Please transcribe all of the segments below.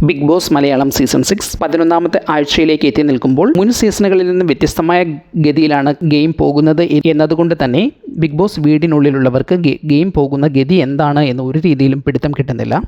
Big boss Malayalam season 6 11ാമത്തെ ആഴ്ചയിലേക്ക് എത്തി നിൽക്കുമ്പോൾ മുൻ സീസണുകളിൽ നിന്ന് വ്യത്യസ്തമായ ഗതിയിലാണ് ഗെയിം പോകുന്നത് എന്നതുകൊണ്ട് തന്നെ ബിഗ് ബോസ് വീടിനുള്ളിലുള്ളവർക്ക് ഗെയിം പോകുന്ന ഗതി എന്താണ് എന്ന് ഒരു രീതിയിലും പിടുത്തം കിട്ടുന്നില്ല.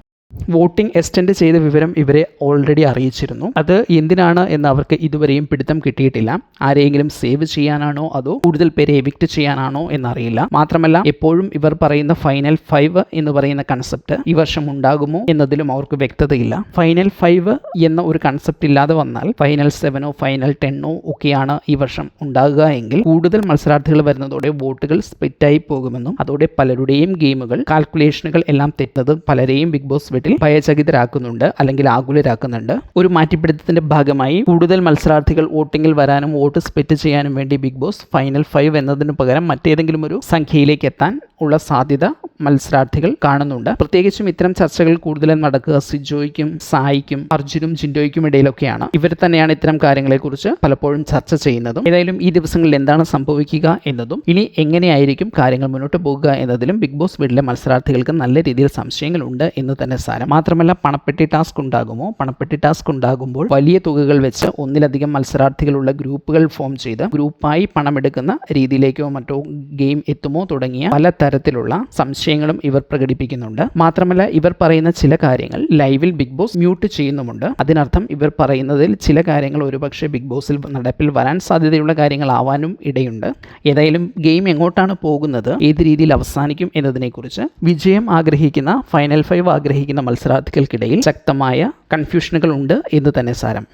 വോട്ടിംഗ് എക്സ്റ്റെൻഡ് ചെയ്ത വിവരം ഇവരെ ഓൾറെഡി അറിയിച്ചിരുന്നു. അത് എന്തിനാണ് എന്ന് അവർക്ക് ഇതുവരെയും പിടുത്തം കിട്ടിയിട്ടില്ല. ആരെയെങ്കിലും സേവ് ചെയ്യാനാണോ അതോ കൂടുതൽ പേരെ എവിക്റ്റ് ചെയ്യാനാണോ എന്നറിയില്ല. മാത്രമല്ല എപ്പോഴും ഇവർ പറയുന്ന ഫൈനൽ 5 എന്ന് പറയുന്ന കൺസെപ്റ്റ് ഈ വർഷം ഉണ്ടാകുമോ എന്നതിലും അവർക്ക് വ്യക്തതയില്ല. ഫൈനൽ 5 എന്ന ഒരു കൺസെപ്റ്റ് ഇല്ലാതെ വന്നാൽ ഫൈനൽ 7 ഫൈനൽ 10 ഒക്കെയാണ് ഈ വർഷം ഉണ്ടാകുക എങ്കിൽ കൂടുതൽ മത്സരാർത്ഥികൾ വരുന്നതോടെ വോട്ടുകൾ സ്പ്ലിറ്റായി പോകുമെന്നും അതോടെ പലരുടെയും ഗെയിമുകൾ കാൽക്കുലേഷനുകൾ എല്ലാം തെറ്റുന്നത് പലരെയും ബിഗ് ബോസ് വീട്ടിൽ ഭയചകിതരാക്കുന്നുണ്ട് അല്ലെങ്കിൽ ആകുലരാക്കുന്നുണ്ട്. ഒരു മാറ്റിപ്പിടുത്തത്തിന്റെ ഭാഗമായി കൂടുതൽ മത്സരാർത്ഥികൾ വോട്ടിങ്ങിൽ വരാനും വോട്ട് സ്പ്ലിറ്റ് ചെയ്യാനും വേണ്ടി ബിഗ് ബോസ് ഫൈനൽ 5 എന്നതിന് പകരം മറ്റേതെങ്കിലും ഒരു സംഖ്യയിലേക്ക് എത്താൻ ഉള്ള സാധ്യത മത്സരാർത്ഥികൾ കാണുന്നുണ്ട്. പ്രത്യേകിച്ചും ഇത്തരം ചർച്ചകൾ കൂടുതലും നടക്കുക സിജോയ്ക്കും സായിക്കും അർജുനും ജിൻഡോയ്ക്കും ഇടയിലൊക്കെയാണ്. ഇവർ തന്നെയാണ് ഇത്തരം കാര്യങ്ങളെക്കുറിച്ച് പലപ്പോഴും ചർച്ച ചെയ്യുന്നതും. ഏതായാലും ഈ ദിവസങ്ങളിൽ എന്താണ് സംഭവിക്കുക എന്നതും ഇനി എങ്ങനെയായിരിക്കും കാര്യങ്ങൾ മുന്നോട്ട് പോകുക എന്നതിലും ബിഗ് ബോസ് വീട്ടിലെ മത്സരാർത്ഥികൾക്ക് നല്ല രീതിയിൽ സംശയങ്ങളുണ്ട് എന്ന് തന്നെ സാരം. മാത്രമല്ല പണപ്പെട്ടി ടാസ്ക് ഉണ്ടാകുമോ? പണപ്പെട്ടി ടാസ്ക് ഉണ്ടാകുമ്പോൾ വലിയ തുകകൾ വെച്ച് ഒന്നിലധികം മത്സരാർത്ഥികളുള്ള ഗ്രൂപ്പുകൾ ഫോം ചെയ്ത് ഗ്രൂപ്പായി പണമെടുക്കുന്ന രീതിയിലേക്കോ മറ്റോ ഗെയിം എത്തുമോ തുടങ്ങിയ പലതരത്തിലുള്ള സംശയങ്ങളും ഇവർ പ്രകടിപ്പിക്കുന്നുണ്ട്. മാത്രമല്ല ഇവർ പറയുന്ന ചില കാര്യങ്ങൾ ലൈവിൽ ബിഗ് ബോസ് മ്യൂട്ട് ചെയ്യുന്നുമുണ്ട്. അതിനർത്ഥം ഇവർ പറയുന്നതിൽ ചില കാര്യങ്ങൾ ഒരുപക്ഷെ ബിഗ് ബോസിൽ നടപ്പിൽ വരാൻ സാധ്യതയുള്ള കാര്യങ്ങളാവാനും ഇടയുണ്ട്. ഏതായാലും ഗെയിം എങ്ങോട്ടാണ് പോകുന്നത്, ഏത് രീതിയിൽ അവസാനിക്കും എന്നതിനെക്കുറിച്ച് വിജയം ആഗ്രഹിക്കുന്ന ഫൈനൽ 5 ആഗ്രഹിക്കുന്ന മത്സരാർത്ഥികൾക്കിടയിൽ ശക്തമായ കൺഫ്യൂഷനുകൾ ഉണ്ട് എന്ന് തന്നെ സാരം.